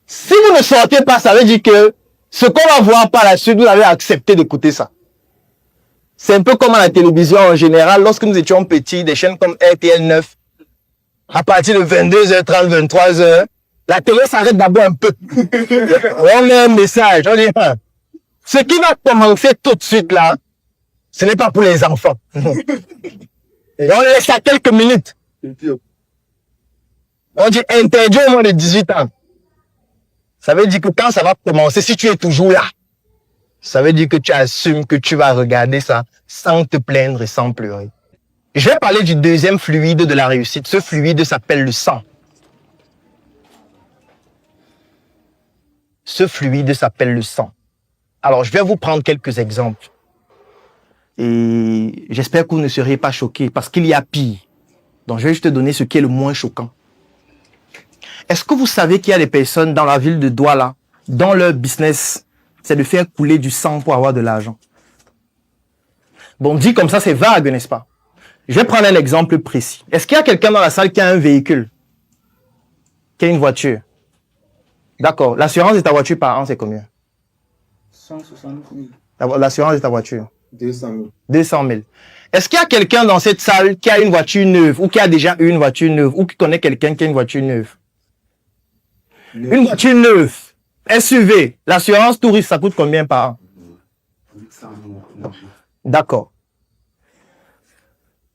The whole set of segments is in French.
Si vous ne sortez pas, ça veut dire que ce qu'on va voir par la suite, vous avez accepté d'écouter ça. C'est un peu comme à la télévision en général, lorsque nous étions petits, des chaînes comme RTL 9, à partir de 22h30, 23h, la télé s'arrête d'abord un peu. On met un message, on dit, ce qui va commencer tout de suite là, ce n'est pas pour les enfants. Et on laisse à quelques minutes. On dit interdit au moins de 18 ans. Ça veut dire que quand ça va commencer, si tu es toujours là, ça veut dire que tu assumes que tu vas regarder ça sans te plaindre et sans pleurer. Je vais parler du deuxième fluide de la réussite. Ce fluide s'appelle le sang. Ce fluide s'appelle le sang. Alors, je vais vous prendre quelques exemples. Et j'espère que vous ne serez pas choqués parce qu'il y a pire. Donc, je vais juste te donner ce qui est le moins choquant. Est-ce que vous savez qu'il y a des personnes dans la ville de Douala, dont leur business, c'est de faire couler du sang pour avoir de l'argent? Bon, dit comme ça, c'est vague, n'est-ce pas? Je vais prendre un exemple précis. Est-ce qu'il y a quelqu'un dans la salle qui a un véhicule? Qui a une voiture? D'accord. L'assurance de ta voiture par an, c'est combien? 160 000. L'assurance de ta voiture? 200 000. 200 000. Est-ce qu'il y a quelqu'un dans cette salle qui a une voiture neuve ou qui a déjà eu une voiture neuve ou qui connaît quelqu'un qui a une voiture neuve? Une voiture neuve, SUV, l'assurance touriste, ça coûte combien par an? 800 000. D'accord.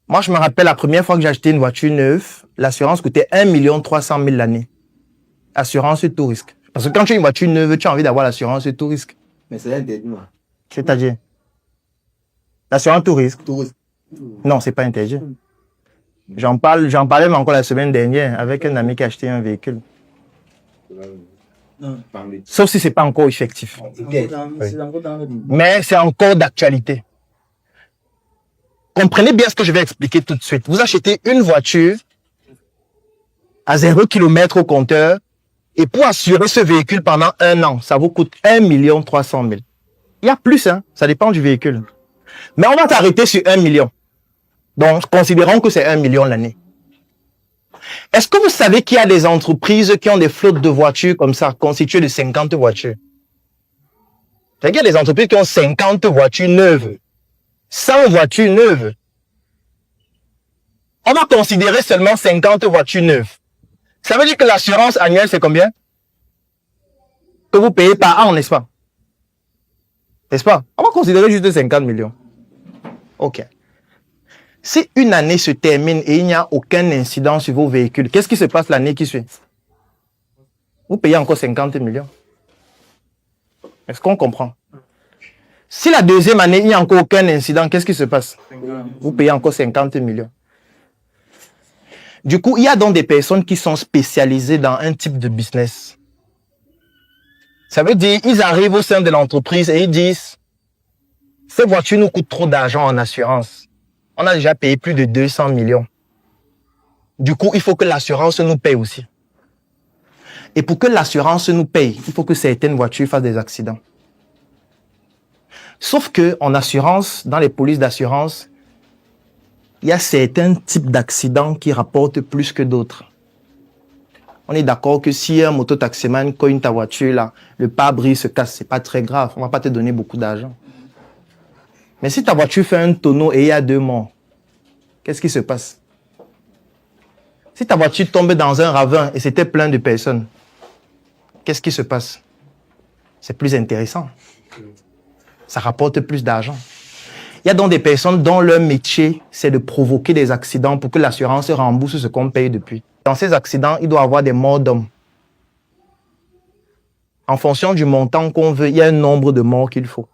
Moi, je me rappelle la première fois que j'ai acheté une voiture neuve, l'assurance coûtait 1 300 000 l'année. Assurance tout risque. Parce que quand tu as une voiture neuve, tu as envie d'avoir l'assurance tout risque. Mais c'est un interdit. C'est-à-dire? L'assurance tout risque? Tout risque. Non, c'est pas interdit. J'en parlais encore la semaine dernière avec un ami qui a acheté un véhicule. Non. Sauf si c'est pas encore effectif. C'est Mais c'est encore d'actualité. Comprenez bien ce que je vais expliquer tout de suite. Vous achetez une voiture à 0 km au compteur et pour assurer ce véhicule pendant 1 an, ça vous coûte 1 300 000. Il y a plus, hein. Ça dépend du véhicule. Mais on va s'arrêter sur 1 million. Donc, considérons que c'est 1 million l'année. Est-ce que vous savez qu'il y a des entreprises qui ont des flottes de voitures comme ça, constituées de 50 voitures? C'est-à-dire qu'il y a des entreprises qui ont 50 voitures neuves, 100 voitures neuves. On va considérer seulement 50 voitures neuves. Ça veut dire que l'assurance annuelle, c'est combien? Que vous payez par an, n'est-ce pas? N'est-ce pas? On va considérer juste 50 millions. OK. Si une année se termine et il n'y a aucun incident sur vos véhicules, qu'est-ce qui se passe l'année qui suit? Vous payez encore 50 millions. Est-ce qu'on comprend? Si la deuxième année, il n'y a encore aucun incident, qu'est-ce qui se passe? Vous payez encore 50 millions. Du coup, il y a donc des personnes qui sont spécialisées dans un type de business. Ça veut dire, ils arrivent au sein de l'entreprise et ils disent, ces voitures nous coûtent trop d'argent en assurance. On a déjà payé plus de 200 millions. Du coup, il faut que l'assurance nous paye aussi. Et pour que l'assurance nous paye, il faut que certaines voitures fassent des accidents. Sauf que en assurance, dans les polices d'assurance, il y a certains types d'accidents qui rapportent plus que d'autres. On est d'accord que si un mototaximan cogne ta voiture, là, le pare-brise se casse, c'est pas très grave. On va pas te donner beaucoup d'argent. Mais si ta voiture fait un tonneau et il y a 2 morts, qu'est-ce qui se passe? Si ta voiture tombe dans un ravin et c'était plein de personnes, qu'est-ce qui se passe? C'est plus intéressant. Ça rapporte plus d'argent. Il y a donc des personnes dont leur métier, c'est de provoquer des accidents pour que l'assurance rembourse ce qu'on paye depuis. Dans ces accidents, il doit y avoir des morts d'hommes. En fonction du montant qu'on veut, il y a un nombre de morts qu'il faut.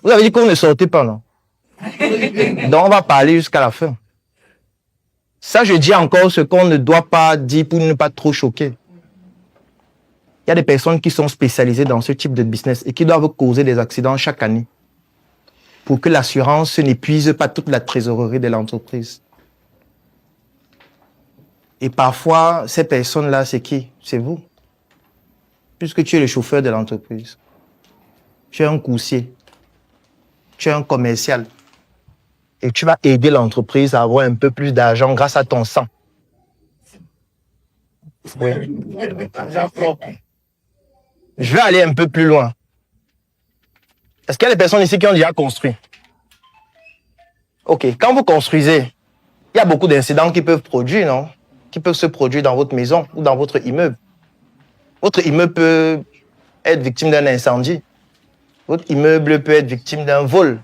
Vous avez dit qu'on ne sortait pas, non? Donc, on va parler jusqu'à la fin. Ça, je dis encore ce qu'on ne doit pas dire pour ne pas trop choquer. Il y a des personnes qui sont spécialisées dans ce type de business et qui doivent causer des accidents chaque année pour que l'assurance n'épuise pas toute la trésorerie de l'entreprise. Et parfois, ces personnes-là, c'est qui? C'est vous. Puisque tu es le chauffeur de l'entreprise. Tu es un coursier. Tu es un commercial. Et tu vas aider l'entreprise à avoir un peu plus d'argent grâce à ton sang. Oui. Je vais aller un peu plus loin. Est-ce qu'il y a des personnes ici qui ont déjà construit? Ok, quand vous construisez, il y a beaucoup d'incidents qui peuvent produire, non? Qui peuvent se produire dans votre maison ou dans votre immeuble. Votre immeuble peut être victime d'un incendie. Votre immeuble peut être victime d'un vol.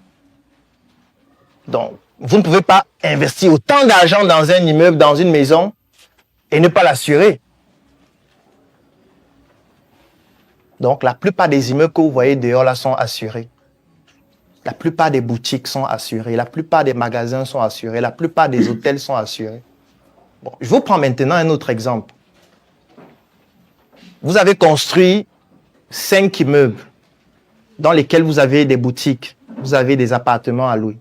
Donc, vous ne pouvez pas investir autant d'argent dans un immeuble, dans une maison, et ne pas l'assurer. Donc, la plupart des immeubles que vous voyez dehors là sont assurés. La plupart des boutiques sont assurées. La plupart des magasins sont assurés. La plupart des hôtels sont assurés. Bon, je vous prends maintenant un autre exemple. Vous avez construit 5 immeubles dans lesquels vous avez des boutiques, vous avez des appartements à louer.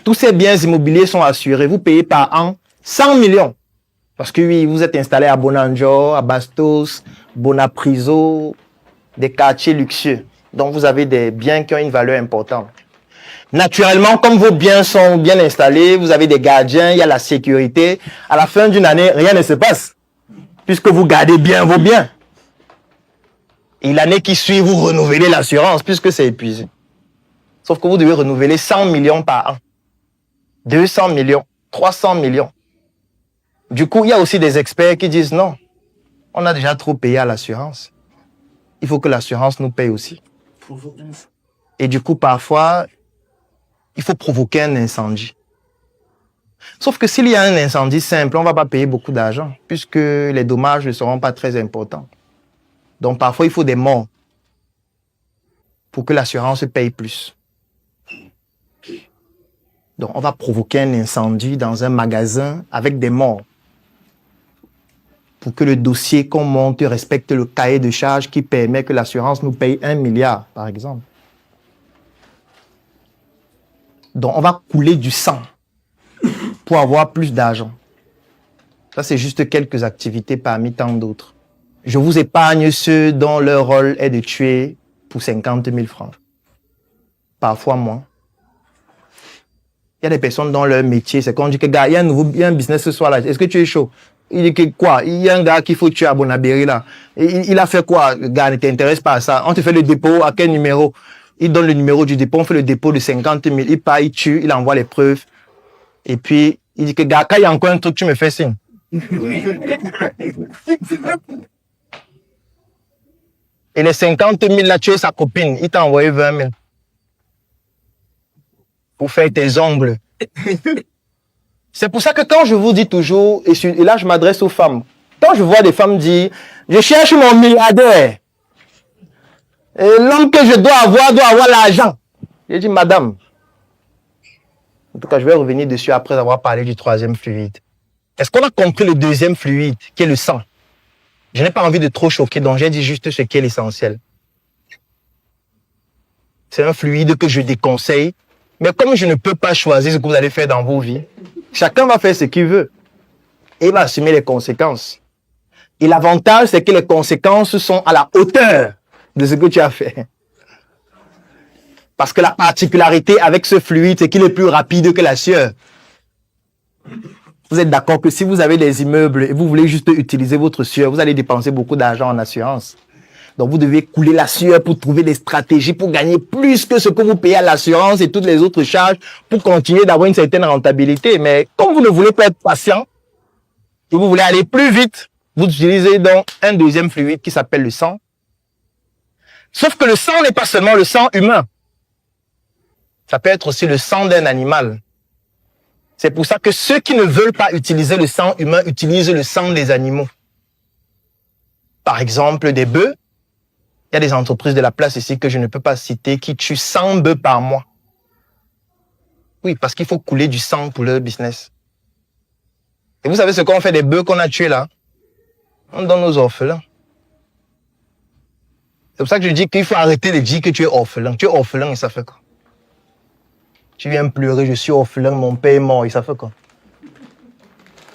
Tous ces biens immobiliers sont assurés. Vous payez par an 100 millions. Parce que oui, vous êtes installé à Bonanjo, à Bastos, Bonapriso, des quartiers luxueux. Donc, vous avez des biens qui ont une valeur importante. Naturellement, comme vos biens sont bien installés, vous avez des gardiens, il y a la sécurité. À la fin d'une année, rien ne se passe. Puisque vous gardez bien vos biens. Et l'année qui suit, vous renouvelez l'assurance puisque c'est épuisé. Sauf que vous devez renouveler 100 millions par an. 200 millions, 300 millions. Du coup, il y a aussi des experts qui disent non, on a déjà trop payé à l'assurance. Il faut que l'assurance nous paye aussi. Et du coup, parfois, il faut provoquer un incendie. Sauf que s'il y a un incendie simple, on ne va pas payer beaucoup d'argent puisque les dommages ne seront pas très importants. Donc, parfois, il faut des morts pour que l'assurance paye plus. Donc, on va provoquer un incendie dans un magasin avec des morts pour que le dossier qu'on monte respecte le cahier de charges qui permet que l'assurance nous paye 1 milliard, par exemple. Donc, on va couler du sang pour avoir plus d'argent. Ça, c'est juste quelques activités parmi tant d'autres. Je vous épargne ceux dont leur rôle est de tuer pour 50 000 francs. Parfois moins. Il y a des personnes dont leur métier, c'est qu'on dit que, gars, il y a un business ce soir là. Est-ce que tu es chaud? Il dit que quoi? Il y a un gars qu'il faut tuer à Bonabéry là. Et il a fait quoi? Le gars, ne t'intéresse pas à ça. On te fait le dépôt à quel numéro? Il donne le numéro du dépôt, on fait le dépôt de 50 000. Il part, il tue, il envoie les preuves. Et puis, il dit que, gars, quand il y a encore un truc, tu me fais signe. Et les 50 000 là, tu es sa copine. Il t'a envoyé 20 000. Pour faire tes ongles. C'est pour ça que quand je vous dis toujours, et là je m'adresse aux femmes, quand je vois des femmes dire, je cherche mon milliardaire, et l'homme que je dois avoir l'argent. Je dis, madame, en tout cas je vais revenir dessus après avoir parlé du troisième fluide. Est-ce qu'on a compris le deuxième fluide, qui est le sang? Je n'ai pas envie de trop choquer, donc j'ai dit juste ce qui est l'essentiel. C'est un fluide que je déconseille, mais comme je ne peux pas choisir ce que vous allez faire dans vos vies, chacun va faire ce qu'il veut et il va assumer les conséquences. Et l'avantage, c'est que les conséquences sont à la hauteur de ce que tu as fait. Parce que la particularité avec ce fluide, c'est qu'il est plus rapide que la sueur. Vous êtes d'accord que si vous avez des immeubles et vous voulez juste utiliser votre sueur, vous allez dépenser beaucoup d'argent en assurance. Donc, vous devez couler la sueur pour trouver des stratégies pour gagner plus que ce que vous payez à l'assurance et toutes les autres charges pour continuer d'avoir une certaine rentabilité. Mais comme vous ne voulez pas être patient et vous voulez aller plus vite, vous utilisez donc un deuxième fluide qui s'appelle le sang. Sauf que le sang n'est pas seulement le sang humain. Ça peut être aussi le sang d'un animal. C'est pour ça que ceux qui ne veulent pas utiliser le sang humain utilisent le sang des animaux. Par exemple, des bœufs. Il y a des entreprises de la place ici que je ne peux pas citer qui tuent 100 bœufs par mois. Oui, parce qu'il faut couler du sang pour leur business. Et vous savez ce qu'on fait des bœufs qu'on a tués là? On donne aux orphelins. C'est pour ça que je dis qu'il faut arrêter de dire que tu es orphelin. Tu es orphelin et ça fait quoi? Tu viens pleurer, je suis orphelin, mon père est mort et ça fait quoi?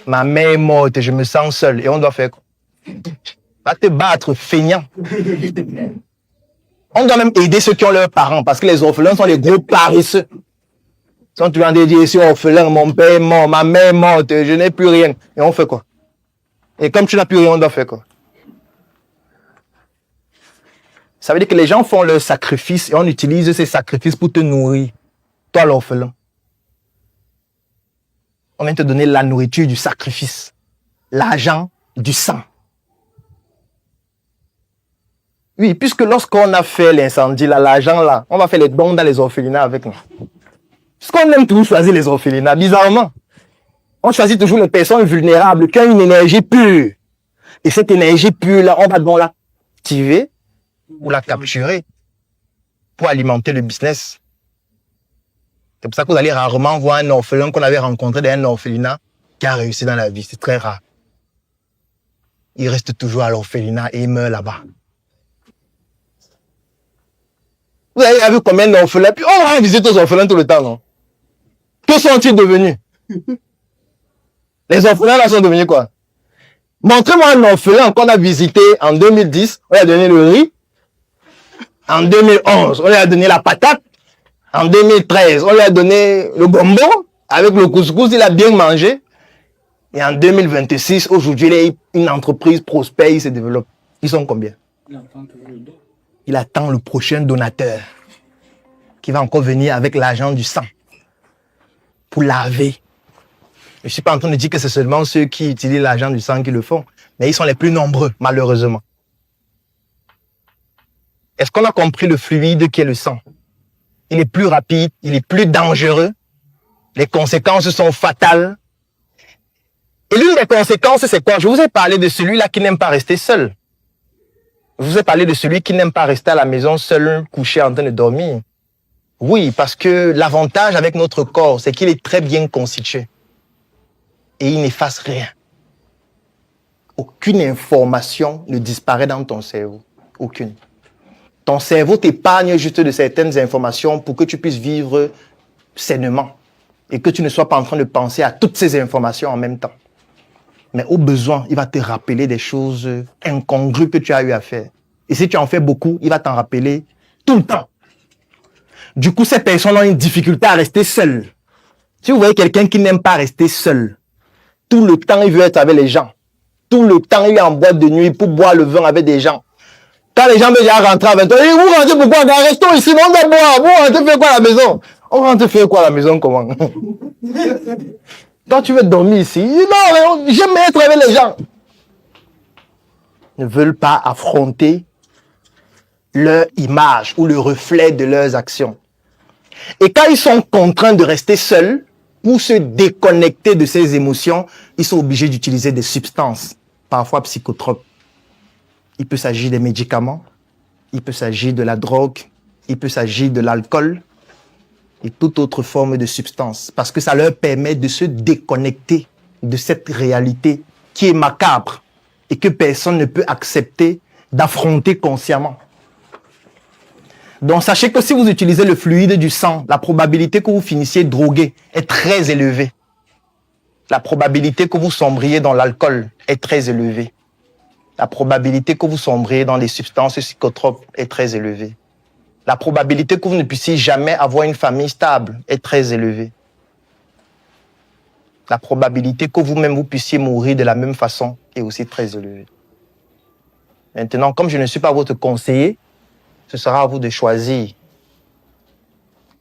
Ma mère est morte et je me sens seul et on doit faire quoi? Va te battre, feignant. On doit même aider ceux qui ont leurs parents parce que les orphelins sont les gros paresseux. Ils sont toujours en train de dire, je suis orphelin, mon père est mort, ma mère est morte, je n'ai plus rien. Et on fait quoi? Et comme tu n'as plus rien, on doit faire quoi? Ça veut dire que les gens font leurs sacrifices et on utilise ces sacrifices pour te nourrir. Toi, l'orphelin. On vient te donner la nourriture du sacrifice. L'argent du sang. Oui, puisque lorsqu'on a fait l'incendie, là, l'argent là, on va faire les dons dans les orphelinats avec nous. Puisqu'on aime toujours choisir les orphelinats, bizarrement. On choisit toujours les personnes vulnérables qui ont une énergie pure. Et cette énergie pure-là, on va donc l'activer ou la capturer pour alimenter le business. C'est pour ça que vous allez rarement voir un orphelin qu'on avait rencontré dans un orphelinat qui a réussi dans la vie. C'est très rare. Il reste toujours à l'orphelinat et il meurt là-bas. Vous avez vu combien d'orphelins? Puis on va visiter aux orphelins tout le temps, non? Que sont-ils devenus? Les orphelins là sont devenus quoi? Montrez-moi un orphelin qu'on a visité en 2010. On lui a donné le riz. En 2011, on lui a donné la patate. En 2013, on lui a donné le gombo avec le couscous. Il a bien mangé. Et en 2026, aujourd'hui, il est une entreprise prospère, il se développe. Ils sont combien? Il attend le prochain donateur qui va encore venir avec l'argent du sang pour laver. Je ne suis pas en train de dire que c'est seulement ceux qui utilisent l'argent du sang qui le font, mais ils sont les plus nombreux, malheureusement. Est-ce qu'on a compris le fluide qui est le sang? Il est plus rapide, il est plus dangereux, les conséquences sont fatales. Et l'une des conséquences, c'est quoi? Je vous ai parlé de celui-là qui n'aime pas rester seul. Je vous ai parlé de celui qui n'aime pas rester à la maison seul, couché en train de dormir. Oui, parce que l'avantage avec notre corps, c'est qu'il est très bien constitué. Et il n'efface rien. Aucune information ne disparaît dans ton cerveau. Aucune. Ton cerveau t'épargne juste de certaines informations pour que tu puisses vivre sainement. Et que tu ne sois pas en train de penser à toutes ces informations en même temps. Mais au besoin, il va te rappeler des choses incongrues que tu as eu à faire. Et si tu en fais beaucoup, il va t'en rappeler tout le temps. Du coup, ces personnes ont une difficulté à rester seules. Si vous voyez quelqu'un qui n'aime pas rester seul, tout le temps, il veut être avec les gens. Tout le temps, il est en boîte de nuit pour boire le vin avec des gens. Quand les gens veulent déjà rentrer à 20h, vous rentrez pourquoi? Restons ici, on doit boire. Vous rentrez faire quoi à la maison? On rentre faire quoi à la maison, comment? Quand tu veux dormir ici, non, j'aime être avec les gens. Ils ne veulent pas affronter leur image ou le reflet de leurs actions. Et quand ils sont contraints de rester seuls, pour se déconnecter de ces émotions, ils sont obligés d'utiliser des substances, parfois psychotropes. Il peut s'agir des médicaments, il peut s'agir de la drogue, il peut s'agir de l'alcool et toute autre forme de substance, parce que ça leur permet de se déconnecter de cette réalité qui est macabre et que personne ne peut accepter d'affronter consciemment. Donc sachez que si vous utilisez le fluide du sang, la probabilité que vous finissiez drogué est très élevée. La probabilité que vous sombriez dans l'alcool est très élevée. La probabilité que vous sombriez dans les substances psychotropes est très élevée. La probabilité que vous ne puissiez jamais avoir une famille stable est très élevée. La probabilité que vous-même vous puissiez mourir de la même façon est aussi très élevée. Maintenant, comme je ne suis pas votre conseiller, ce sera à vous de choisir